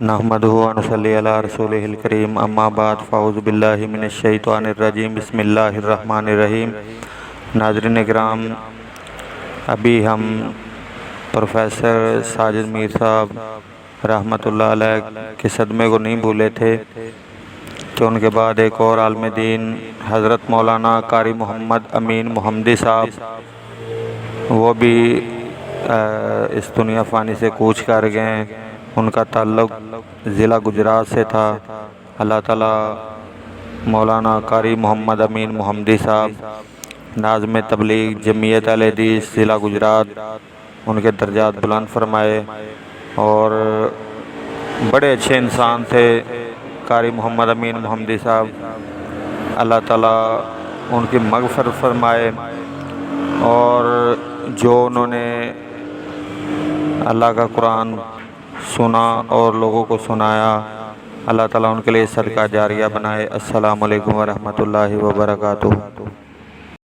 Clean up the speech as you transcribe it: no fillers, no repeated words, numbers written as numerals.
نحمدہ و نصلی علی رسولہ الکریم اما بعد فاعوذ باللہ من الشیطان الرجیم بسم اللہ الرحمن الرحیم۔ ناظرین کرام، ابھی ہم پروفیسر ساجد میر صاحب رحمۃ اللہ علیہ کے صدمے کو نہیں بھولے تھے کہ ان کے بعد ایک اور عالم دین حضرت مولانا قاری محمد امین محمدی صاحب وہ بھی اس دنیا فانی سے کوچ کر گئے۔ ان کا تعلق ضلع گجرات سے تھا۔ اللہ تعالیٰ مولانا قاری محمد امین محمدی صاحب ناظم تبلیغ جمعیت اہل حدیث ضلع گجرات ان کے درجات بلند فرمائے، اور بڑے اچھے انسان تھے قاری محمد امین محمدی صاحب۔ اللہ تعالیٰ ان کی مغفرت فرمائے، اور جو انہوں نے اللہ کا قرآن سنا اور لوگوں کو سنایا، اللہ تعالیٰ ان کے لیے صدقہ جاریہ بنائے۔ السلام علیکم ورحمۃ اللہ وبرکاتہ۔